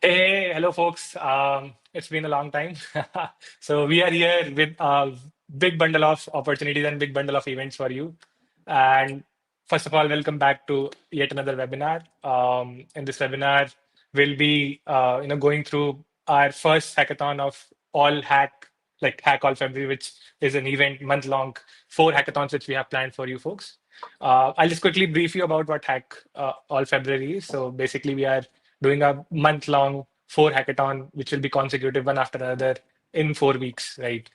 Hey, hello, folks. It's been a long time. So we are here with a big bundle of opportunities and big bundle of events for you. And first of all, welcome back to yet another webinar. In this webinar, we'll be going through our first hackathon of all Hack All February, which is an event month-long, 4 hackathons which we have planned for you folks. I'll just quickly brief you about what Hack All February is. So basically, we are doing a month-long 4 hackathon, which will be consecutive one after another in 4 weeks, right?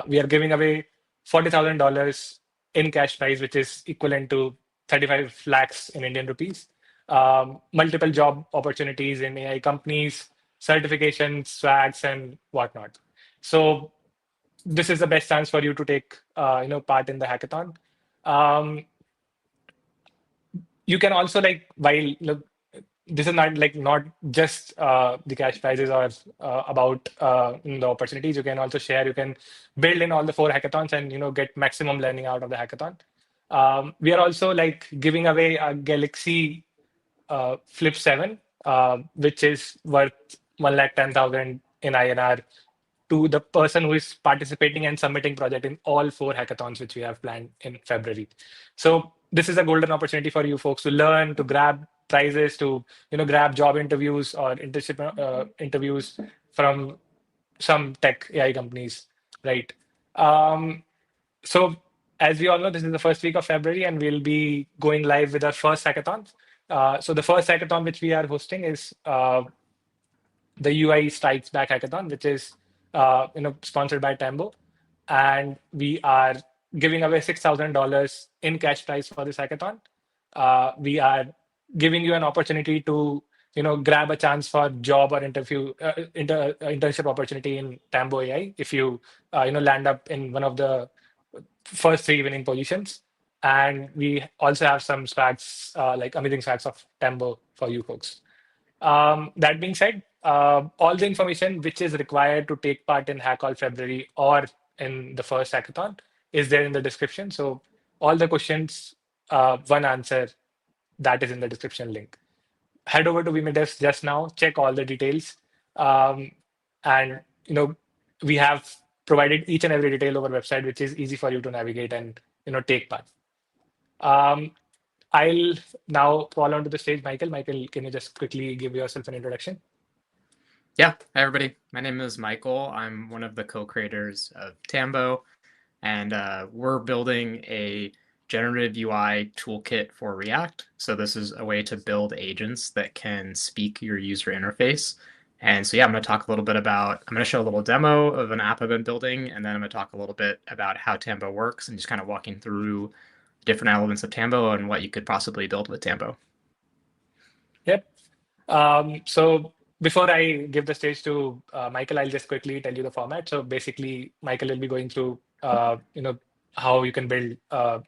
We are giving away $40,000 in cash prize, which is equivalent to 35 lakhs in Indian rupees. Multiple job opportunities in AI companies, certifications, swags, and whatnot. So this is the best chance for you to take part in the hackathon. Um, you can also while look, this is not just the cash prizes or about the opportunities. You can also share. You can build in all the 4 hackathons and get maximum learning out of the hackathon. We are also giving away a Galaxy Flip 7, which is worth 110,000 in INR to the person who is participating and submitting project in all 4 hackathons which we have planned in February. So this is a golden opportunity for you folks to learn, to grab prizes, to grab job interviews or internship interviews from some tech AI companies, right? Um, so as we all know, this is the first week of February, and we'll be going live with our first hackathon. So the first hackathon which we are hosting is the UI Strikes Back Hackathon, which is sponsored by Tambo, and we are giving away $6,000 in cash prize for this hackathon. We are giving you an opportunity to grab a chance for job or internship opportunity in Tambo AI if you land up in one of the first 3 winning positions. And we also have some swags, like amazing swags of Tambo for you folks. That being said, all the information which is required to take part in Hack All February or in the first hackathon is there in the description. So all the questions, one answer, that is in the description link. Head over to VMDevs just now, check all the details, um, and we have provided each and every detail over website, which is easy for you to navigate and take part. Um, I'll now call onto the stage Michael. Michael, can you just quickly give yourself an introduction? Yeah, hi everybody. My name is Michael. I'm one of the co-creators of Tambo, and we're building a generative UI toolkit for React. So this is a way to build agents that can speak your user interface. And so yeah, I'm going to show a little demo of an app I've been building, and then I'm going to talk a little bit about how Tambo works and just kind of walking through different elements of Tambo and what you could possibly build with Tambo. Yep. So before I give the stage to Michael, I'll just quickly tell you the format. So basically, Michael will be going through, how you can build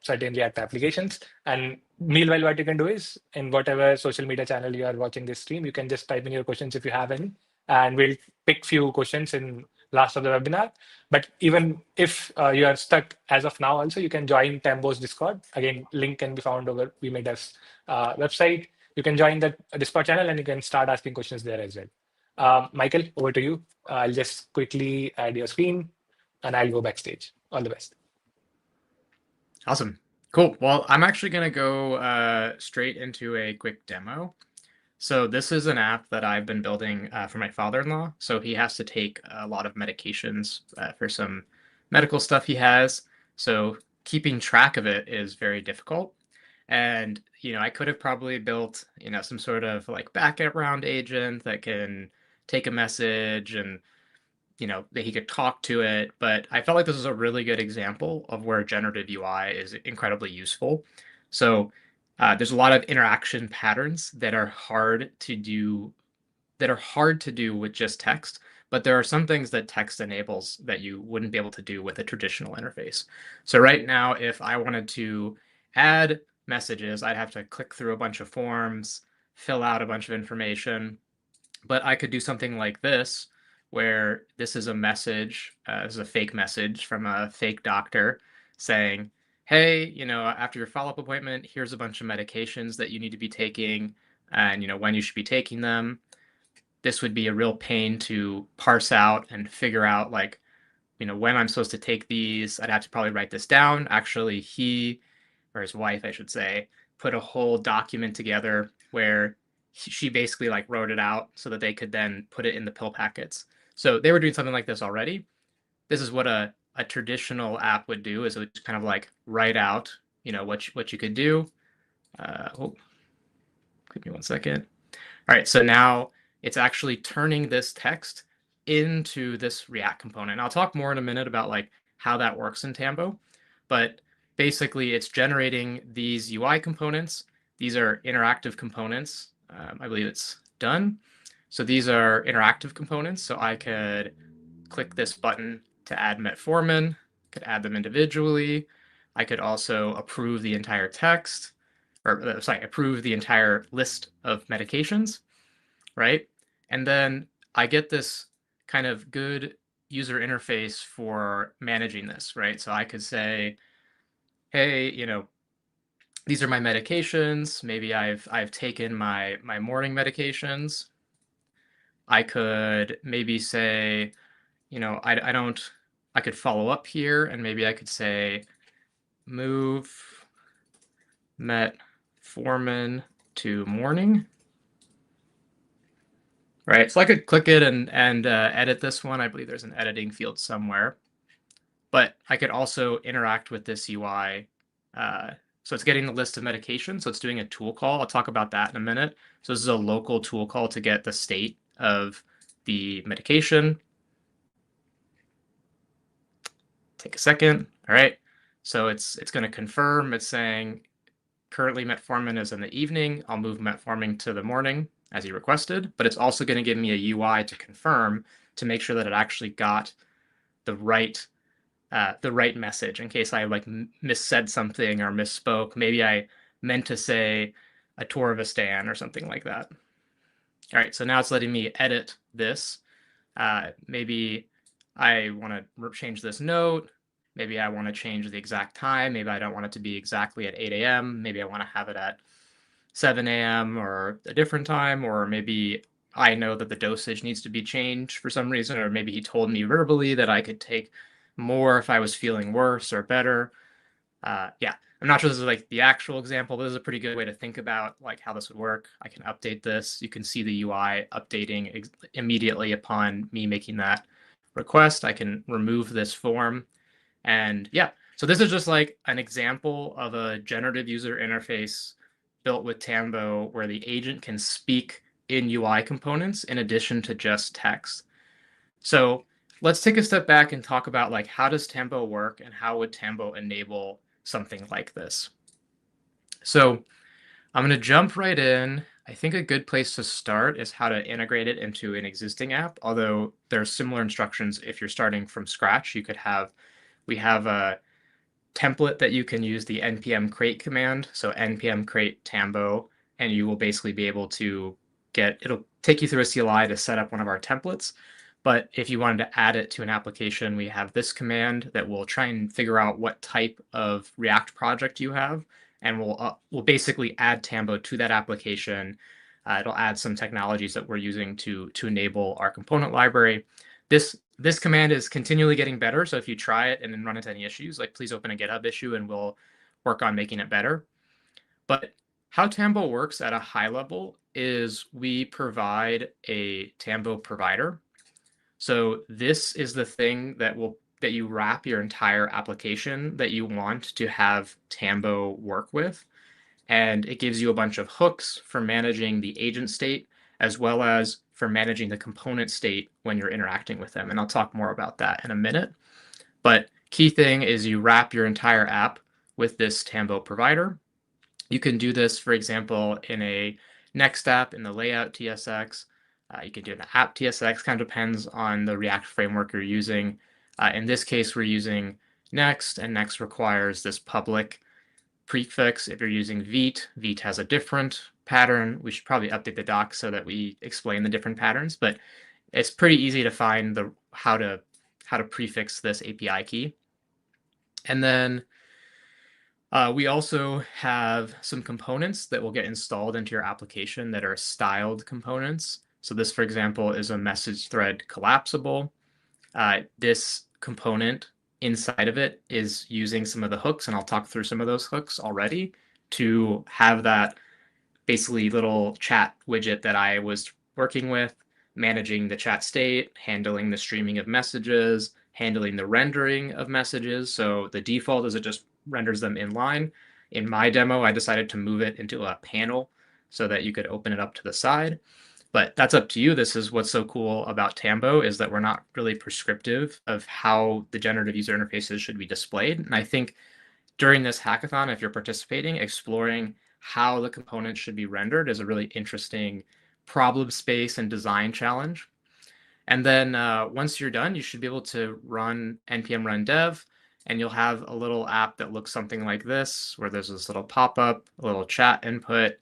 certain React applications. And meanwhile, what you can do is in whatever social media channel you are watching this stream, you can just type in your questions if you have any, and we'll pick few questions in last of the webinar. But even if you are stuck as of now, also you can join Tambo's Discord. Again, link can be found over We Made Us website. You can join the Discord channel and you can start asking questions there as well. Michael, over to you. I'll just quickly add your screen and I'll go backstage. All the best. Awesome. Cool. Well, I'm actually going to go straight into a quick demo. So this is an app that I've been building for my father-in-law. So he has to take a lot of medications for some medical stuff he has. So keeping track of it is very difficult. And, I could have probably built, some sort of like background agent that can take a message and that he could talk to it. But I felt like this is a really good example of where generative UI is incredibly useful. So there's a lot of interaction patterns that are hard to do with just text, but there are some things that text enables that you wouldn't be able to do with a traditional interface. So right now, if I wanted to add messages, I'd have to click through a bunch of forms, fill out a bunch of information, but I could do something like this, where this is a message, this is a fake message from a fake doctor saying, hey, after your follow-up appointment, here's a bunch of medications that you need to be taking and, when you should be taking them. this would be a real pain to parse out and figure out like, when I'm supposed to take these. I'd have to probably write this down. Actually, he, or his wife, I should say, put a whole document together where she basically like wrote it out so that they could then put it in the pill packets. So they were doing something like this already. This is what a traditional app would do, is it would just kind of like write out, what you could do. Oh, give me one second. All right, so now it's actually turning this text into this React component. And I'll talk more in a minute about like how that works in Tambo, but basically it's generating these UI components. These are interactive components. I believe it's done. So these are interactive components. So I could click this button to add metformin, could add them individually. I could also approve the entire text, or sorry, approve the entire list of medications, right? And then I get this kind of good user interface for managing this, right? So I could say, hey, these are my medications. Maybe I've taken my morning medications. I could maybe say, I don't, I could follow up here and maybe I could say move metformin to morning. Right, so I could click it and edit this one. I believe there's an editing field somewhere. But I could also interact with this UI. So it's getting the list of medications. So it's doing a tool call. I'll talk about that in a minute. So this is a local tool call to get the state of the medication. Take a second. All right. So it's going to confirm. It's saying currently metformin is in the evening. I'll move metformin to the morning as you requested, but it's also going to give me a UI to confirm to make sure that it actually got the right message in case I like missaid something or misspoke. Maybe I meant to say a Torvastan or something like that. All right, so now it's letting me edit this. Maybe I want to change this note. Maybe I want to change the exact time. Maybe I don't want it to be exactly at 8 a.m. Maybe I want to have it at 7 a.m. or a different time, or maybe I know that the dosage needs to be changed for some reason, or maybe he told me verbally that I could take more if I was feeling worse or better. Yeah, I'm not sure this is like the actual example, but this is a pretty good way to think about like how this would work. I can update this. You can see the UI updating immediately upon me making that request. I can remove this form. And yeah, so this is just like an example of a generative user interface built with Tambo where the agent can speak in UI components in addition to just text. So let's take a step back and talk about like how does Tambo work and how would Tambo enable something like this. So I'm going to jump right in. I think a good place to start is how to integrate it into an existing app, although there are similar instructions if you're starting from scratch. We have a template that you can use the npm create command. So npm create Tambo, and you will basically be able to it'll take you through a CLI to set up one of our templates. But if you wanted to add it to an application, we have this command that will try and figure out what type of React project you have, and we'll basically add Tambo to that application. It'll add some technologies that we're using to enable our component library. This command is continually getting better, so if you try it and then run into any issues, like please open a GitHub issue and we'll work on making it better. But how Tambo works at a high level is we provide a Tambo provider. So this is the thing that you wrap your entire application that you want to have Tambo work with. And it gives you a bunch of hooks for managing the agent state, as well as for managing the component state when you're interacting with them. And I'll talk more about that in a minute. But key thing is you wrap your entire app with this Tambo provider. You can do this, for example, in a next app in the layout TSX. You can do an app TSX, kind of depends on the React framework you're using. In this case, we're using Next, and Next requires this public prefix. If you're using Vite, Vite has a different pattern. We should probably update the doc so that we explain the different patterns, but it's pretty easy to find how to prefix this API key. And then we also have some components that will get installed into your application that are styled components. So this, for example, is a message thread collapsible. This component inside of it is using some of the hooks, and I'll talk through some of those hooks already to have that basically little chat widget that I was working with, managing the chat state, handling the streaming of messages, handling the rendering of messages. So the default is it just renders them in line. In my demo, I decided to move it into a panel so that you could open it up to the side. But that's up to you. This is what's so cool about Tambo, is that we're not really prescriptive of how the generative user interfaces should be displayed. And I think during this hackathon, if you're participating, exploring how the components should be rendered is a really interesting problem space and design challenge. And then once you're done, you should be able to run npm run dev, and you'll have a little app that looks something like this, where there's this little pop-up, a little chat input,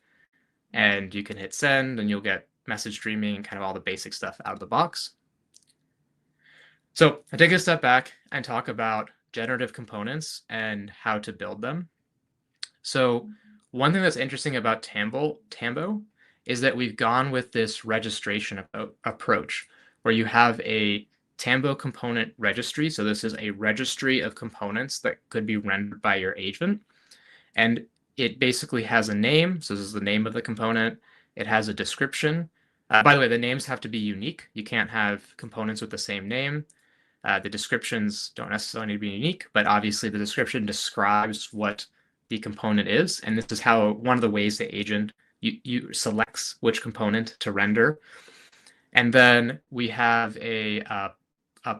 and you can hit send, and you'll get message streaming and kind of all the basic stuff out of the box. So I take a step back and talk about generative components and how to build them. So one thing that's interesting about Tambo is that we've gone with this registration approach, where you have a Tambo component registry. So this is a registry of components that could be rendered by your agent. And it basically has a name. So this is the name of the component. It has a description. By the way, the names have to be unique. You can't have components with the same name. The descriptions don't necessarily need to be unique, but obviously the description describes what the component is. And this is how one of the ways the agent you selects which component to render. And then we have a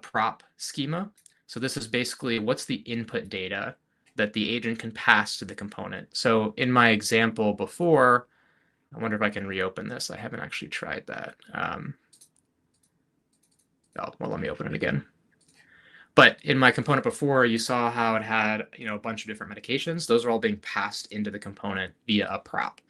prop schema. So this is basically what's the input data that the agent can pass to the component. So in my example before, I wonder if I can reopen this. I haven't actually tried that. Well, let me open it again. But in my component before, you saw how it had a bunch of different medications. Those are all being passed into the component via a prop.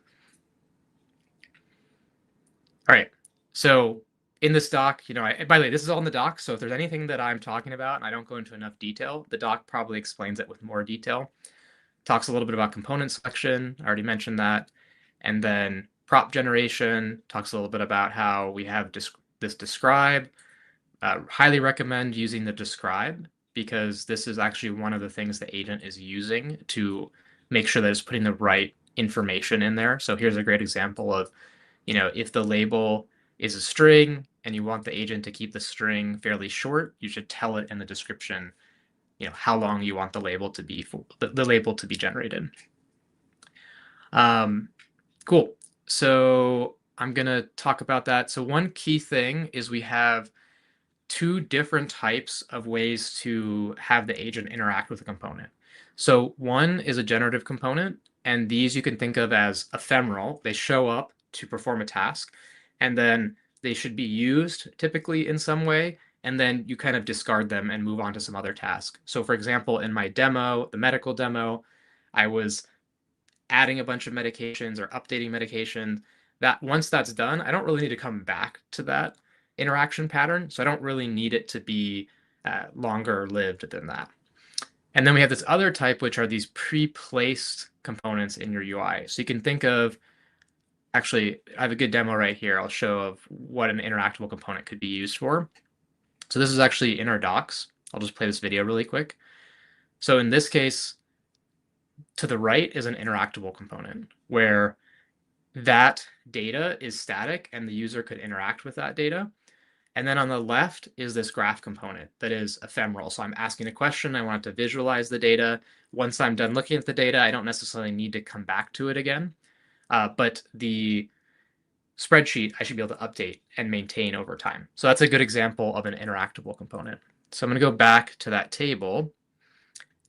All right. So in this doc, by the way, this is all in the doc. So if there's anything that I'm talking about and I don't go into enough detail, the doc probably explains it with more detail. Talks a little bit about component selection. I already mentioned that. And then prop generation, talks a little bit about how we have this describe. Highly recommend using the describe, because this is actually one of the things the agent is using to make sure that it's putting the right information in there. So here's a great example of, if the label is a string and you want the agent to keep the string fairly short, you should tell it in the description, how long you want the label to be generated. Cool. So I'm going to talk about that. So one key thing is we have two different types of ways to have the agent interact with a component. So one is a generative component, and these you can think of as ephemeral. They show up to perform a task, and then they should be used typically in some way, and then you kind of discard them and move on to some other task. So for example, in my demo, the medical demo, I was adding a bunch of medications or updating medication. That once that's done, I don't really need to come back to that interaction pattern. So I don't really need it to be longer lived than that. And then we have this other type, which are these pre-placed components in your UI. So you can think of, actually, I have a good demo right here. I'll show of what an interactable component could be used for. So this is actually in our docs. I'll just play this video really quick. So in this case, to the right is an interactable component where that data is static and the user could interact with that data. And then on the left is this graph component that is ephemeral. So I'm asking a question, I want to visualize the data. Once I'm done looking at the data, I don't necessarily need to come back to it again. But the spreadsheet I should be able to update and maintain over time. So that's a good example of an interactable component. So I'm going to go back to that table.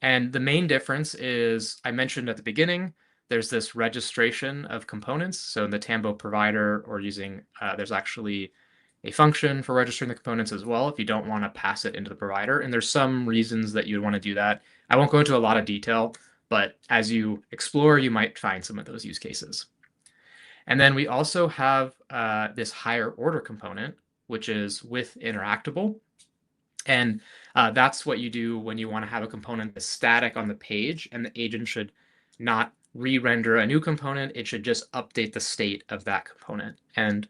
And the main difference is, I mentioned at the beginning, there's this registration of components. So in the Tambo provider or using, there's actually a function for registering the components as well if you don't want to pass it into the provider. And there's some reasons that you'd want to do that. I won't go into a lot of detail, but as you explore, you might find some of those use cases. And then we also have this higher order component, which is with interactable. And that's what you do when you want to have a component that's static on the page, and the agent should not re-render a new component. It should just update the state of that component. And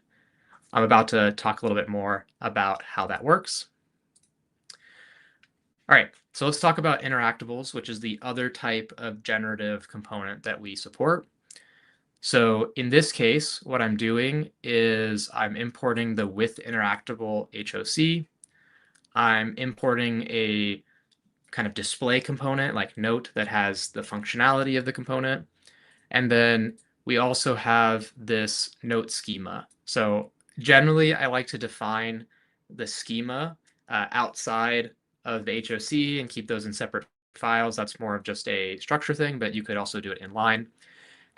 I'm about to talk a little bit more about how that works. All right, so let's talk about interactables, which is the other type of generative component that we support. So in this case, what I'm doing is I'm importing the with interactable HOC. I'm importing a kind of display component like note that has the functionality of the component. And then we also have this note schema. So generally, I like to define the schema outside of the HOC and keep those in separate files. That's more of just a structure thing, but you could also do it in line.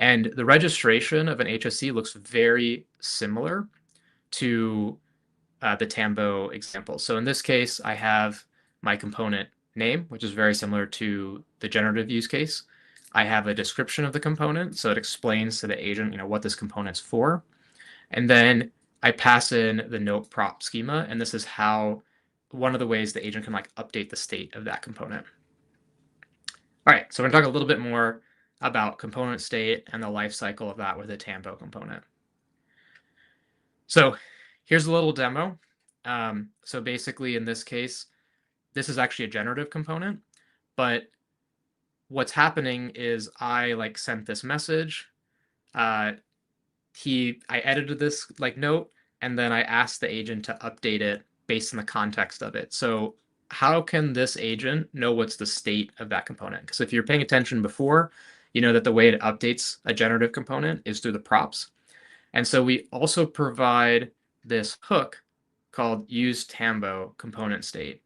And the registration of an HOC looks very similar to the Tambo example. So in this case, I have my component name, which is very similar to the generative use case. I have a description of the component, so it explains to the agent, what this component's for. And then I pass in the note prop schema, and this is how one of the ways the agent can update the state of that component. All right, so we're gonna talk a little bit more about component state and the life cycle of that with a Tambo component. So here's a little demo. So basically in this case, this is actually a generative component, but what's happening is I sent this message. I edited this note, and then I asked the agent to update it based on the context of it. So how can this agent know what's the state of that component? Because if you're paying attention before, you know that the way it updates a generative component is through the props. And so we also provide this hook called use Tambo component state.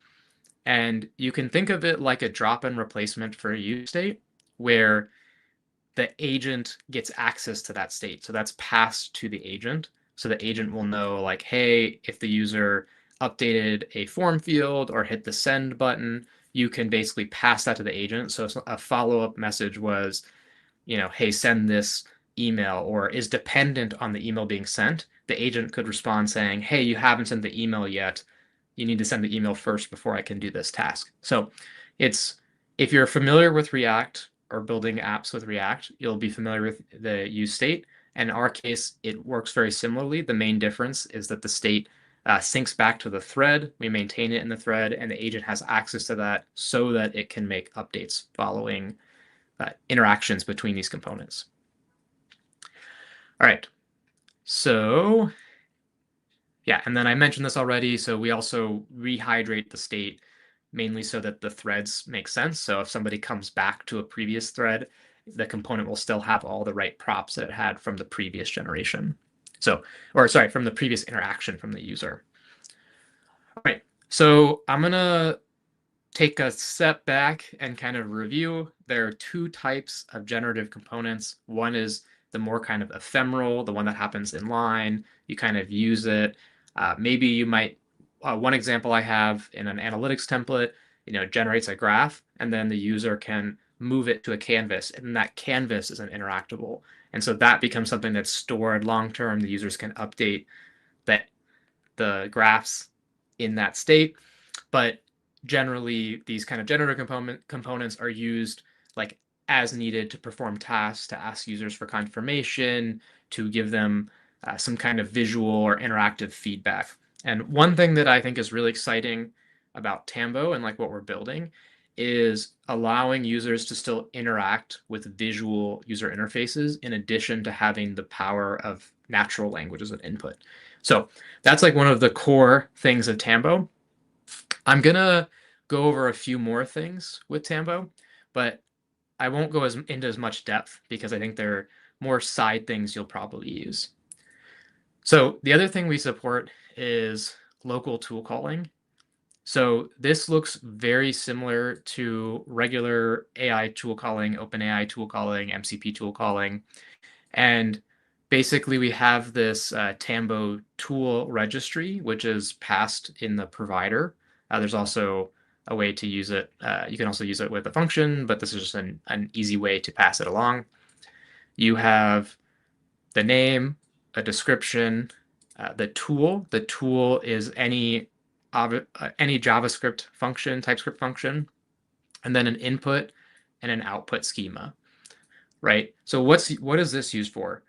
And you can think of it like a drop-in replacement for a use state where the agent gets access to that state. So that's passed to the agent. So the agent will know hey, if the user updated a form field or hit the send button, you can basically pass that to the agent. So a follow-up message was, hey, send this email, or is dependent on the email being sent. The agent could respond saying, hey, you haven't sent the email yet. You need to send the email first before I can do this task. So if you're familiar with React or building apps with React, you'll be familiar with the use state. And in our case, it works very similarly. The main difference is that the state syncs back to the thread. We maintain it in the thread, and the agent has access to that so that it can make updates following interactions between these components. All right, so yeah, and then I mentioned this already. So we also rehydrate the state mainly so that the threads make sense. So if somebody comes back to a previous thread, the component will still have all the right props that it had from the previous generation. From the previous interaction from the user. All right, so I'm gonna take a step back and kind of review. There are two types of generative components. One is the more kind of ephemeral, the one that happens in line. You kind of use it. Maybe you might, one example I have in an analytics template, generates a graph, and then the user can move it to a canvas, and that canvas is an interactable. And so that becomes something that's stored long-term. The users can update the graphs in that state. But generally, these kind of generative components are used as needed to perform tasks, to ask users for confirmation, to give them some kind of visual or interactive feedback. And one thing that I think is really exciting about Tambo and what we're building is allowing users to still interact with visual user interfaces in addition to having the power of natural language as an input. So that's one of the core things of Tambo. I'm gonna go over a few more things with Tambo, but I won't go into as much depth because I think there are more side things you'll probably use. So the other thing we support is local tool calling. So this looks very similar to regular AI tool calling, OpenAI tool calling, MCP tool calling. And basically we have this Tambo tool registry, which is passed in the provider. There's also a way to use it. You can also use it with a function, but this is just an easy way to pass it along. You have the name, a description, the tool. The tool is any JavaScript function, TypeScript function, and then an input and an output schema, right? So what is this used for?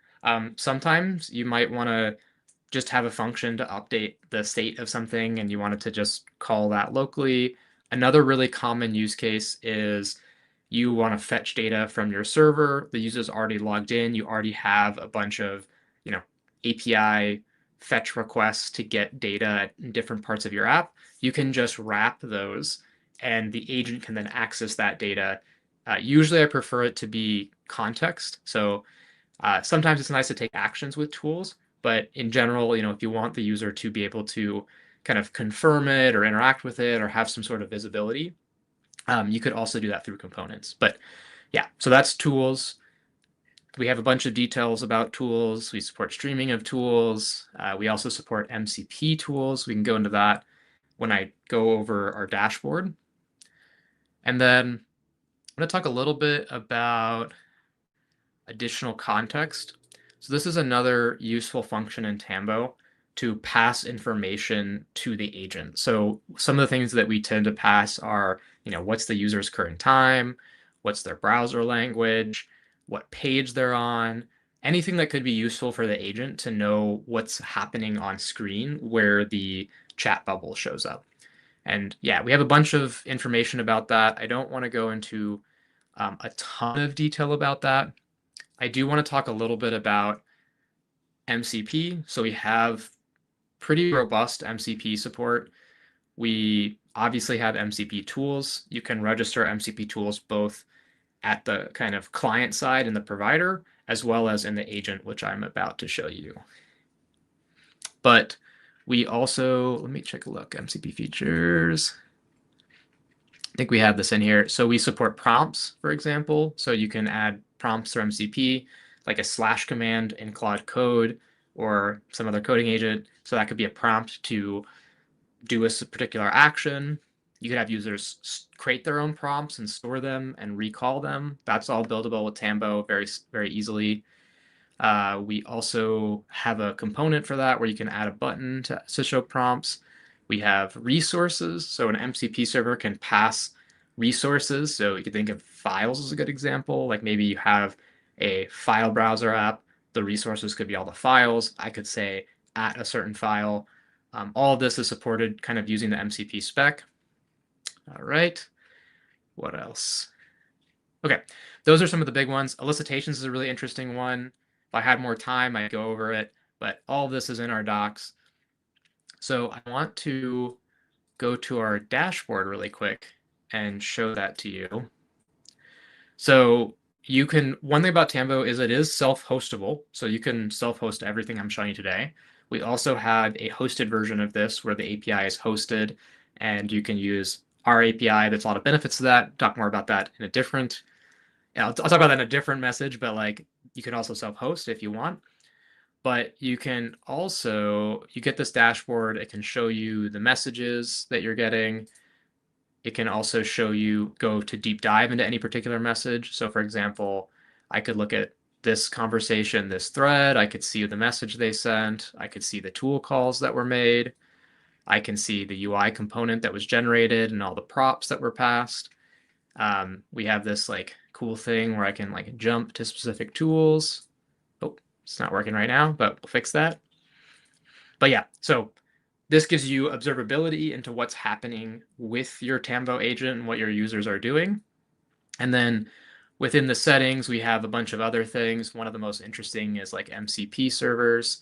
Sometimes you might want to just have a function to update the state of something and you wanted to just call that locally. Another really common use case is you want to fetch data from your server. The user's already logged in. You already have a bunch of, API fetch requests to get data in different parts of your app. You can just wrap those and the agent can then access that data. Usually I prefer it to be context. So sometimes it's nice to take actions with tools, but in general, if you want the user to be able to kind of confirm it or interact with it or have some sort of visibility, you could also do that through components. But yeah, so that's tools. We have a bunch of details about tools. We support streaming of tools. We also support MCP tools. We can go into that when I go over our dashboard. And then I'm going to talk a little bit about additional context. So this is another useful function in Tambo to pass information to the agent. So some of the things that we tend to pass are, what's the user's current time, what's their browser language, what page they're on, anything that could be useful for the agent to know what's happening on screen where the chat bubble shows up. And yeah, we have a bunch of information about that. I don't want to go into a ton of detail about that. I do want to talk a little bit about MCP. So we have pretty robust MCP support. We obviously have MCP tools. You can register MCP tools both at the kind of client side in the provider, as well as in the agent, which I'm about to show you. But we also, let me check a look, MCP features. I think we have this in here. So we support prompts, for example. So you can add prompts through MCP, like a slash command in Claude Code or some other coding agent. So that could be a prompt to do a particular action. You could have users create their own prompts and store them and recall them. That's all buildable with Tambo very, very easily. We also have a component for that where you can add a button to show prompts. We have resources. So an MCP server can pass resources. So you could think of files as a good example. Like maybe you have a file browser app. The resources could be all the files. I could say at a certain file. All of this is supported kind of using the MCP spec. All right. What else? Okay, those are some of the big ones. Elicitations is a really interesting one. If I had more time, I'd go over it, but all of this is in our docs. So I want to go to our dashboard really quick and show that to you. So one thing about Tambo is it is self-hostable. So you can self-host everything I'm showing you today. We also have a hosted version of this where the API is hosted and you can use our API. There's a lot of benefits to that. Talk more about that in a different, I'll talk about that in a different message, but like you can also self-host if you want. But you can also, you get this dashboard, it can show you the messages that you're getting. It can also show you, go to deep dive into any particular message. So for example, I could look at this conversation, this thread, I could see the message they sent, I could see the tool calls that were made, I can see the UI component that was generated and all the props that were passed. We have this like cool thing where I can like jump to specific tools. Oh, it's not working right now, but we'll fix that. But yeah, so this gives you observability into what's happening with your Tambo agent and what your users are doing. And then within the settings, we have a bunch of other things. One of the most interesting is like MCP servers.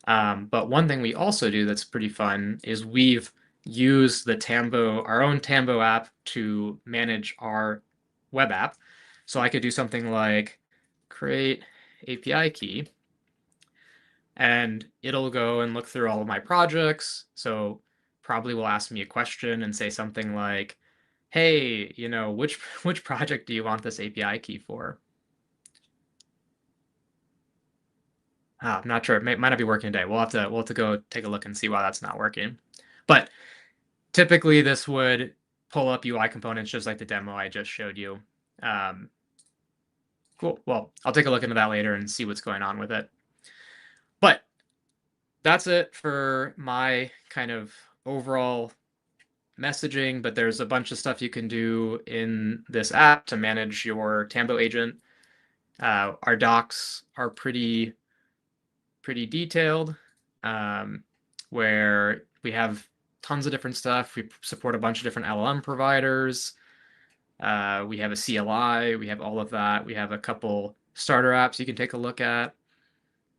But one thing we also do that's pretty fun is we've used the Tambo, our own Tambo app to manage our web app. So I could do something like create API key, and it'll go and look through all of my projects. So probably will ask me a question and say something like, hey, which project do you want this API key for? I'm not sure. It might not be working today. We'll have to go take a look and see why that's not working. But typically this would pull up UI components just like the demo I just showed you. Cool. Well, I'll take a look into that later and see what's going on with it. But that's it for my kind of overall messaging, but there's a bunch of stuff you can do in this app to manage your Tambo agent. Our docs are pretty detailed. where we have tons of different stuff. We support a bunch of different LLM providers. We have a CLI. We have all of that. We have a couple starter apps you can take a look at.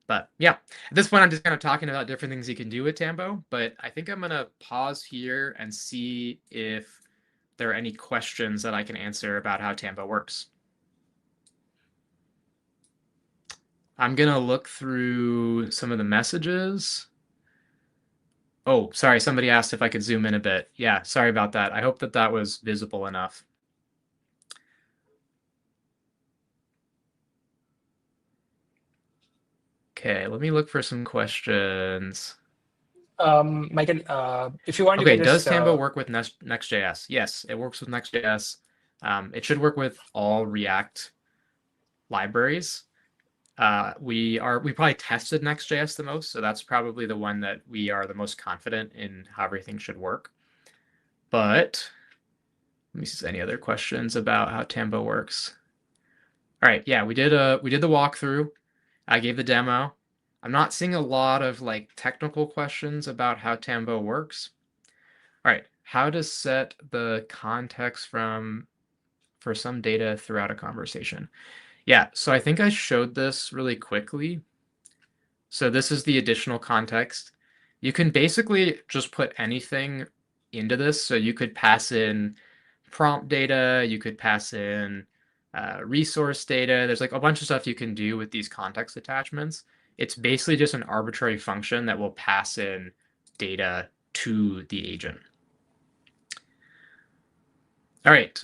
But yeah, at this point, I'm just kind of talking about different things you can do with Tambo. But I think I'm going to pause here and see if there are any questions that I can answer about how Tambo works. I'm going to look through some of the messages. Oh, sorry, somebody asked if I could zoom in a bit. Yeah, sorry about that. I hope that that was visible enough. Okay, let me look for some questions. Michael, if you want, you Okay, can does just Tambo work with Next.js? Yes, it works with Next.js. It should work with all React libraries. We probably tested Next.js the most, so that's probably the one that we are the most confident in how everything should work. But let me see if there's any other questions about how Tambo works. All right, yeah, we did the walkthrough. I gave the demo. I'm not seeing a lot of like technical questions about how Tambo works. All right, how to set the context for some data throughout a conversation. Yeah, so I think I showed this really quickly. So this is the additional context. You can basically just put anything into this. So you could pass in prompt data, you could pass in resource data. There's like a bunch of stuff you can do with these context attachments. It's basically just an arbitrary function that will pass in data to the agent. All right,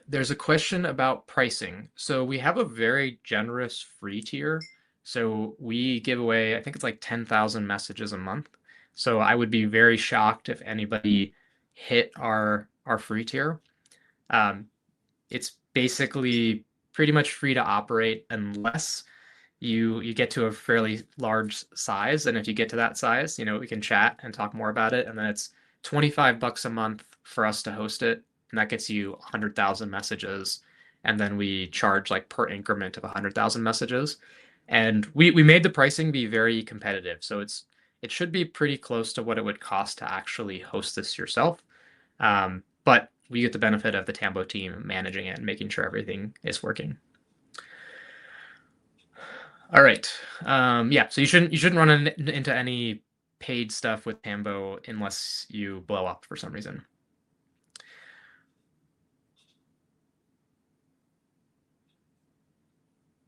there's a question about pricing. So we have a very generous free tier. So we give away, I think it's like 10,000 messages a month. So I would be very shocked if anybody hit our free tier. It's basically pretty much free to operate unless you get to a fairly large size. And if you get to that size, we can chat and talk more about it. And then it's $25 a month for us to host it. And that gets you 100,000 messages. And then we charge like per increment of 100,000 messages. And we made the pricing be very competitive. So it should be pretty close to what it would cost to actually host this yourself. But we get the benefit of the Tambo team managing it and making sure everything is working. All right. Yeah, so you shouldn't run into any paid stuff with Tambo unless you blow up for some reason.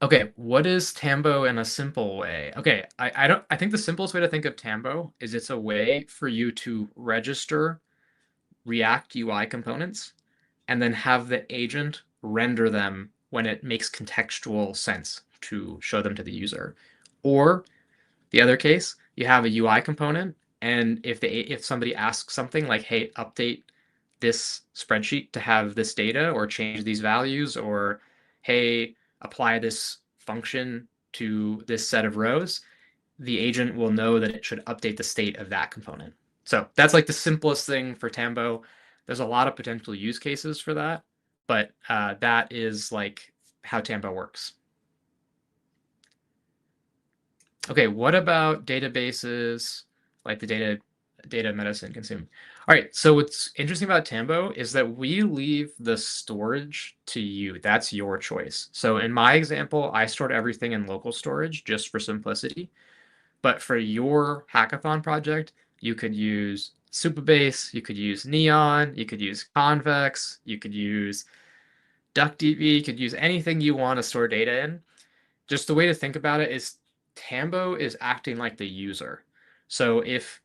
Okay, what is Tambo in a simple way? Okay, I think the simplest way to think of Tambo is it's a way for you to register React UI components and then have the agent render them when it makes contextual sense to show them to the user. Or the other case, you have a UI component, and if somebody asks something like, "Hey, update this spreadsheet to have this data, or change these values, or hey, apply this function to this set of rows," the agent will know that it should update the state of that component. So that's like the simplest thing for Tambo. There's a lot of potential use cases for that, but that is like how Tambo works. Okay, what about databases like the data medicine consume? All right, so what's interesting about Tambo is that we leave the storage to you. That's your choice. So in my example, I stored everything in local storage just for simplicity. But for your hackathon project, you could use Supabase, you could use Neon, you could use Convex, you could use DuckDB, you could use anything you want to store data in. Just the way to think about it is Tambo is acting like the user. So if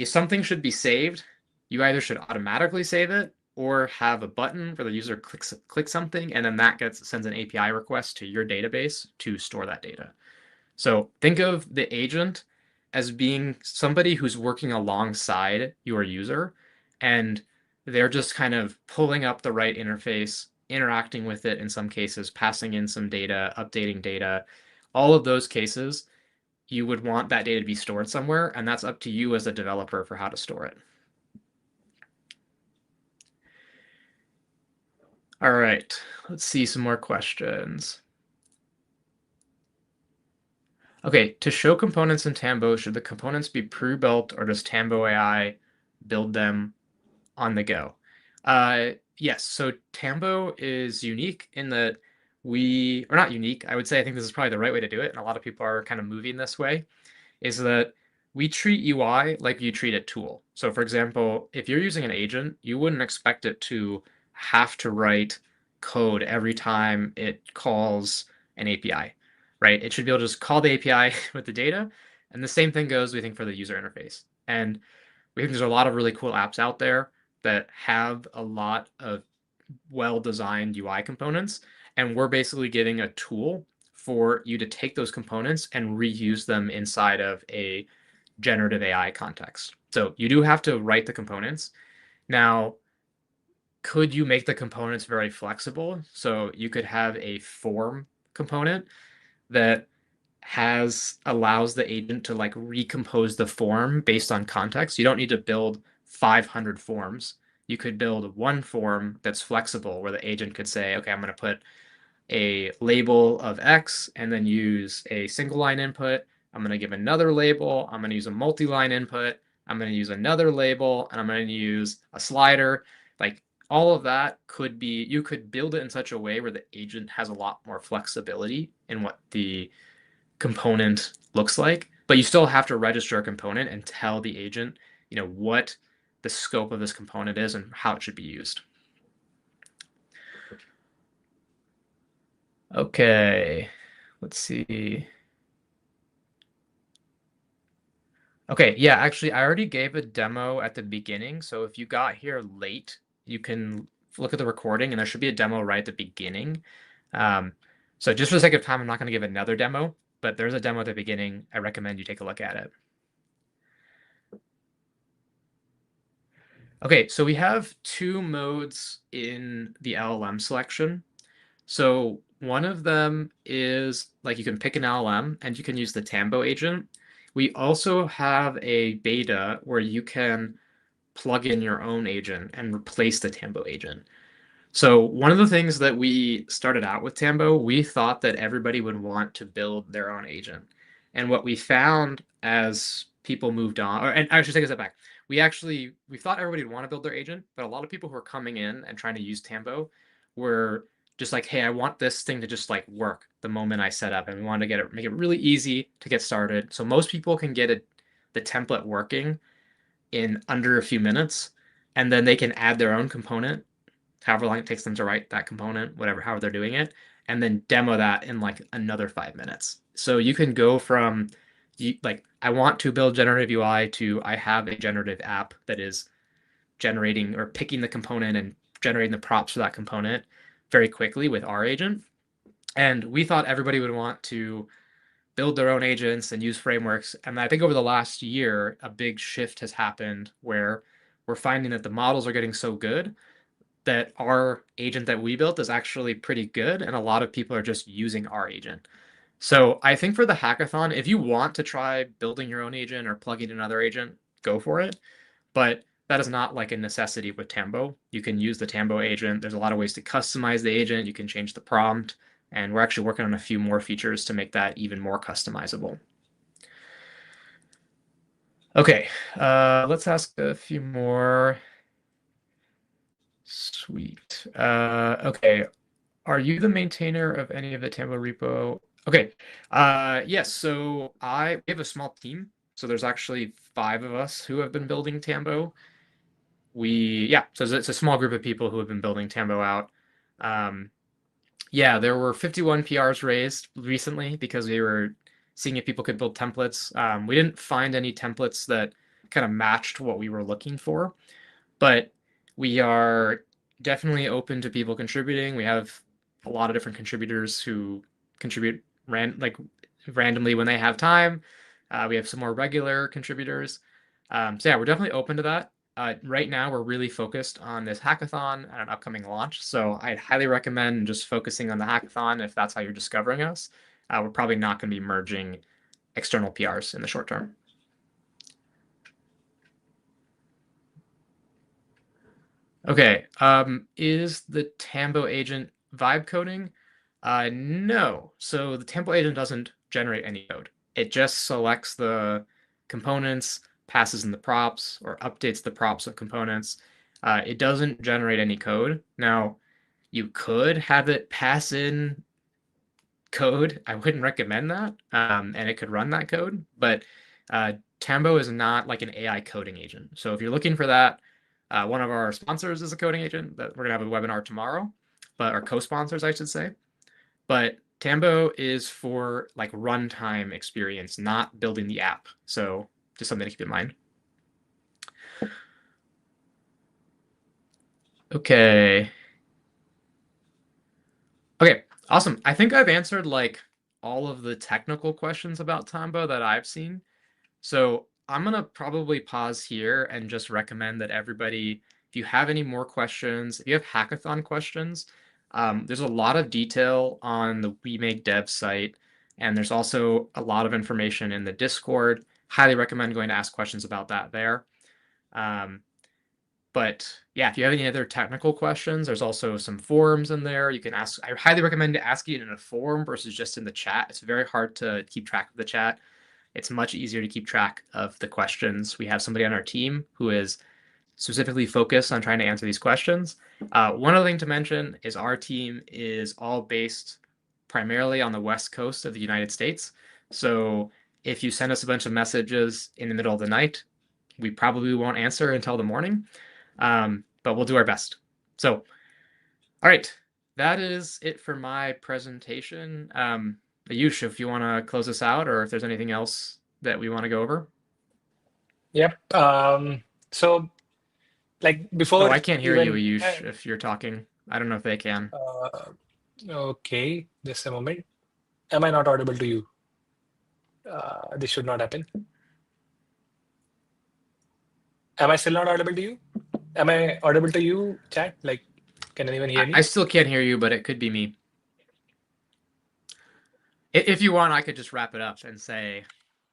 something should be saved, you either should automatically save it or have a button where the user clicks something, and then that sends an API request to your database to store that data. So think of the agent as being somebody who's working alongside your user, and they're just kind of pulling up the right interface, interacting with it in some cases, passing in some data, updating data. All of those cases, you would want that data to be stored somewhere, and that's up to you as a developer for how to store it. All right, let's see some more questions. Okay, to show components in Tambo, should the components be pre-built or does Tambo AI build them on the go? Yes, so Tambo is unique in that or not unique, I would say I think this is probably the right way to do it, and a lot of people are kind of moving this way, is that we treat UI like you treat a tool. So for example, if you're using an agent, you wouldn't expect it to have to write code every time it calls an API, right? It should be able to just call the API with the data. And the same thing goes, we think, for the user interface. And we think there's a lot of really cool apps out there that have a lot of well-designed UI components. And we're basically giving a tool for you to take those components and reuse them inside of a generative AI context. So you do have to write the components. Now, could you make the components very flexible? So you could have a form component that allows the agent to like recompose the form based on context. You don't need to build 500 forms. You could build one form that's flexible where the agent could say, okay, I'm going to put a label of X and then use a single line input. I'm going to give another label. I'm going to use a multi-line input. I'm going to use another label and I'm going to use a slider. Like all of that could be, you could build it in such a way where the agent has a lot more flexibility in what the component looks like, but you still have to register a component and tell the agent, what the scope of this component is and how it should be used. Okay, let's see. Okay, yeah, actually, I already gave a demo at the beginning, so if you got here late, you can look at the recording, and there should be a demo right at the beginning. So just for the sake of time, I'm not going to give another demo, but there's a demo at the beginning. I recommend you take a look at it. Okay, so we have two modes in the LLM selection. So one of them is like you can pick an LLM and you can use the Tambo agent. We also have a beta where you can plug in your own agent and replace the Tambo agent. So one of the things that we started out with Tambo, we thought that everybody would want to build their own agent. And what we found as people moved on, and I should take a step back. We thought everybody would want to build their agent, but a lot of people who are coming in and trying to use Tambo were just like, hey, I want this thing to just like work the moment I set up. And we wanted to make it really easy to get started. So most people can get the template working in under a few minutes, and then they can add their own component however long it takes them to write that component, however they're doing it, and then demo that in like another 5 minutes. So you can go from like, I want to build generative UI to I have a generative app that is generating or picking the component and generating the props for that component very quickly with our agent. And we thought everybody would want to build their own agents and use frameworks. And I think over the last year, a big shift has happened where we're finding that the models are getting so good that our agent that we built is actually pretty good, and a lot of people are just using our agent. So I think for the hackathon, if you want to try building your own agent or plugging in another agent, go for it. But that is not like a necessity with Tambo. You can use the Tambo agent. There's a lot of ways to customize the agent. You can change the prompt, and we're actually working on a few more features to make that even more customizable. Okay, let's ask a few more. Sweet. Okay. Are you the maintainer of any of the Tambo repo? Okay. Yes. So we have a small team. So there's actually 5 of us who have been building Tambo. So it's a small group of people who have been building Tambo out. Yeah, there were 51 PRs raised recently because we were seeing if people could build templates. We didn't find any templates that kind of matched what we were looking for, but we are definitely open to people contributing. We have a lot of different contributors who contribute randomly when they have time. We have some more regular contributors. So yeah, we're definitely open to that. Right now, we're really focused on this hackathon and an upcoming launch. So I'd highly recommend just focusing on the hackathon if that's how you're discovering us. We're probably not going to be merging external PRs in the short term. Okay, is the Tambo agent vibe coding? No. So the Tambo agent doesn't generate any code. it just selects the components, passes in the props, or updates the props of components. It doesn't generate any code. Now, you could have it pass in code. I wouldn't recommend that, and it could run that code, but Tambo is not like an AI coding agent. So if you're looking for that, one of our sponsors is a coding agent that we're gonna have a webinar tomorrow, but our co-sponsors, I should say. But Tambo is for like runtime experience, not building the app. So just something to keep in mind. Okay. Okay, awesome. I think I've answered like all of the technical questions about Tambo that I've seen. So I'm gonna probably pause here and just recommend that everybody, if you have any more questions, if you have hackathon questions, there's a lot of detail on the We Make Dev site, and there's also a lot of information in the Discord. Highly recommend going to ask questions about that there. But yeah, if you have any other technical questions, there's also some forums in there. You can ask. I highly recommend asking it in a forum versus just in the chat. It's very hard to keep track of the chat. It's much easier to keep track of the questions. We have somebody on our team who is specifically focused on trying to answer these questions. One other thing to mention is our team is all based primarily on the West Coast of the United States. So if you send us a bunch of messages in the middle of the night, we probably won't answer until the morning, but we'll do our best. So, all right, that is it for my presentation. Ayush, if you want to close us out, or if there's anything else that we want to go over. Yep. So like Oh, before I can't hear you, even Ayush, if you're talking. I don't know if they can. okay, just a moment. Am I not audible to you? This should not happen. Am I still not audible to you? Am I audible to you, chat? Like, can anyone hear I me? still can't hear you, but it could be me. If you want, I could just wrap it up and say,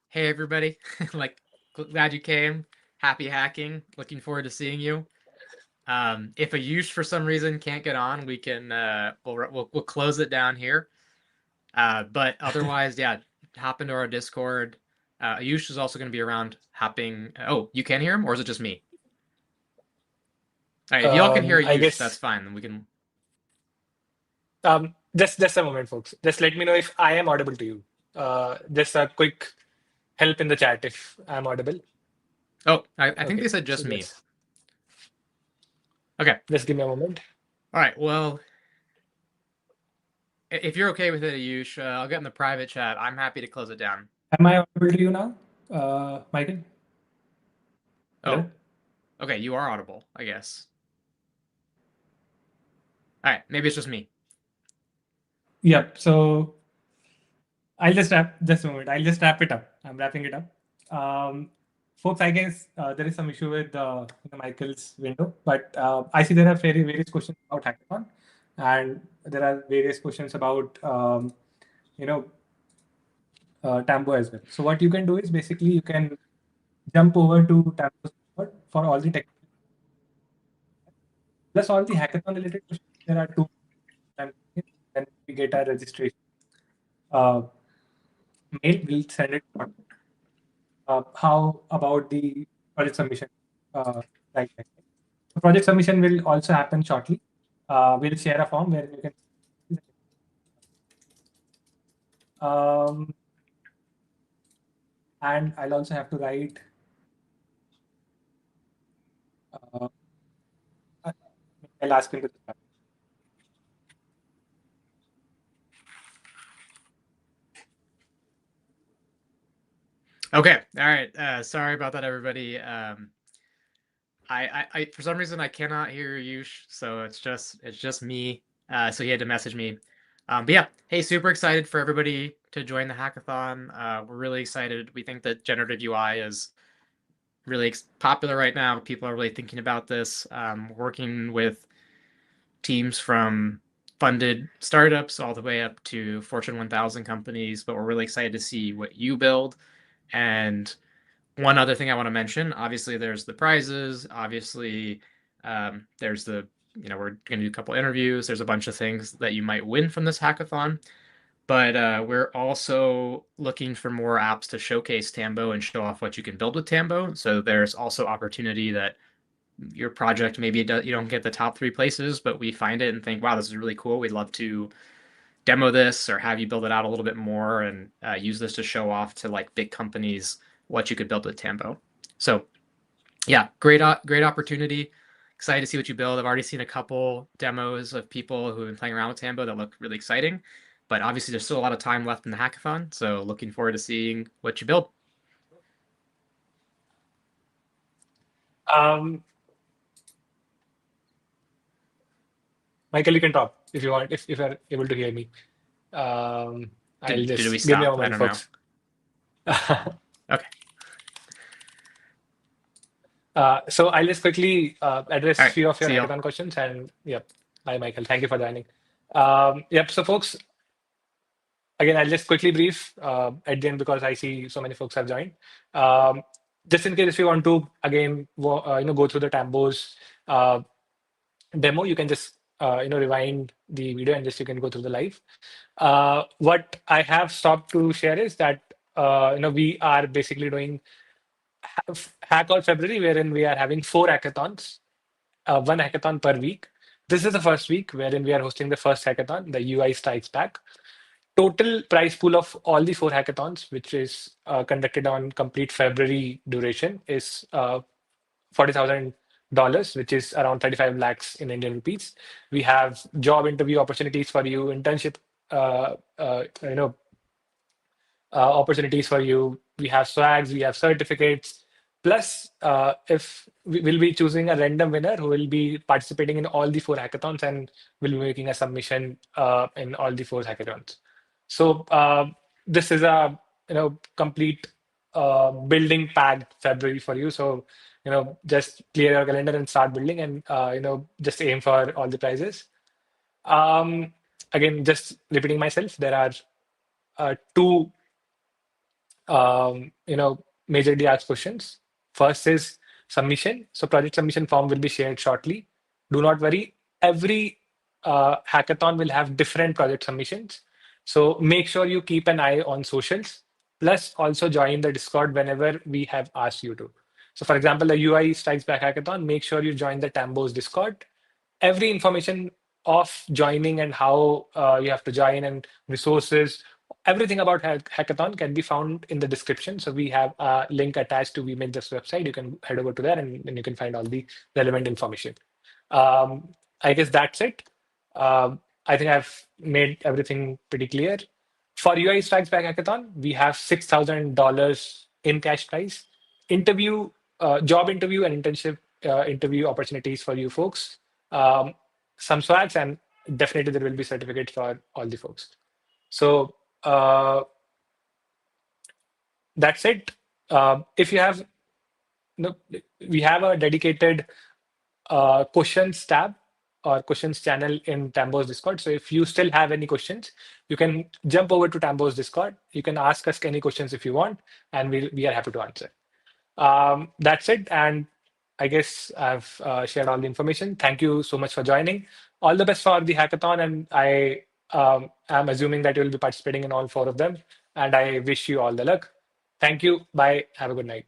hey, everybody, like, glad you came. Happy hacking. Looking forward to seeing you. If Ayush for some reason can't get on, we can we'll close it down here. But otherwise, yeah, hop into our Discord. Ayush is also going to be around hopping. Oh, you can hear him, or is it just me? All right, if y'all can hear I Ayush, that's guess fine. Then we can. just a moment, folks. Just let me know if I am audible to you. Just a quick help in the chat if I'm audible. Oh, I think they Okay, said so just me. just Okay. just give me a moment. All right. Well, if you're okay with it, Ayush, I'll get in the private chat. I'm happy to close it down. Am I audible to you now, Michael? Hello? Oh, okay. You are audible, I guess. All right. Maybe it's just me. Yep. So I'll just wrap just a moment. I'll just wrap it up. I'm wrapping it up. Folks, I guess there is some issue with Michael's window, but I see there are various questions about hackathon, and there are various questions about you know Tambo as well. So what you can do is basically you can jump over to Tambo's Discord for all the tech plus all the hackathon related questions. There are two. And then we get our registration uh, mail. We'll send it. How about the project submission? Right. The project submission will also happen shortly. We'll share a form where you can. Um, and I'll also have to write. Uh, I'll ask him to. Okay. All right. Sorry about that, everybody. I for some reason I cannot hear Yush, so it's just me. So he had to message me. But yeah, hey, super excited for everybody to join the hackathon. We're really excited. We think that generative UI is really popular right now. People are really thinking about this. Working with teams from funded startups all the way up to Fortune 1000 companies, but we're really excited to see what you build. And one other thing I want to mention, obviously there's the prizes, obviously there's the, we're going to do a couple interviews. There's a bunch of things that you might win from this hackathon. But we're also looking for more apps to showcase Tambo and show off what you can build with Tambo. So there's also opportunity that your project, maybe you don't get the top 3 places, but we find it and think, wow, this is really cool. We'd love to demo this or have you build it out a little bit more and use this to show off to like big companies what you could build with Tambo. So yeah, great opportunity. Excited to see what you build. I've already seen a couple demos of people who have been playing around with Tambo that look really exciting. But obviously, there's still a lot of time left in the hackathon. So looking forward to seeing what you build. Michael, you can talk if you want, if you're able to hear me. I'll Did we just give me a stop? I moment, don't know. folks. Okay. So I'll just quickly address a few of your see y'all. hackathon questions. And yep, bye, Michael. Thank you for joining. Yep. So, folks, again, I'll just quickly brief at the end because I see so many folks have joined. Just in case if you want to again, go through the Tambo's demo, you can just rewind the video and just you can go through the live. What I have stopped to share is that we are basically doing Hack All February, wherein we are having 4 hackathons, 1 hackathon per week. This is the first week wherein we are hosting the first hackathon, the UI Strikes Back. Total prize pool of all the 4 hackathons, which is conducted on complete February duration, is $40,000, which is around 35 lakhs in Indian rupees. We have job interview opportunities for you, internship, opportunities for you. We have swags, we have certificates. Plus, if we will be choosing a random winner who will be participating in all the 4 hackathons and will be making a submission in all the 4 hackathons. So this is a complete building packed February for you. So just clear your calendar and start building, and just aim for all the prizes. Again, just repeating myself, there are 2 majorly asked questions. First is submission. So project submission form will be shared shortly. Do not worry. Every hackathon will have different project submissions. So make sure you keep an eye on socials. Plus, also join the Discord whenever we have asked you to. So, for example, the UI Strikes Back Hackathon, make sure you join the Tambo's Discord. Every information of joining and how you have to join and resources, everything about hackathon can be found in the description. So we have a link attached to VMakeThis website. You can head over to there and then you can find all the relevant information. I guess that's it. I think I've made everything pretty clear. For UI Strikes Back Hackathon, we have $6,000 in cash prize, job interview and internship interview opportunities for you folks, some swags, and definitely there will be certificates for all the folks. So that's it. If you have, we have a dedicated questions tab or questions channel in Tambo's Discord. So if you still have any questions, you can jump over to Tambo's Discord. You can ask us any questions if you want, and we are happy to answer. That's it. And I guess I've shared all the information. Thank you so much for joining. All the best for the hackathon, and I am assuming that you will be participating in all 4 of them. And I wish you all the luck. Thank you. Bye. Have a good night.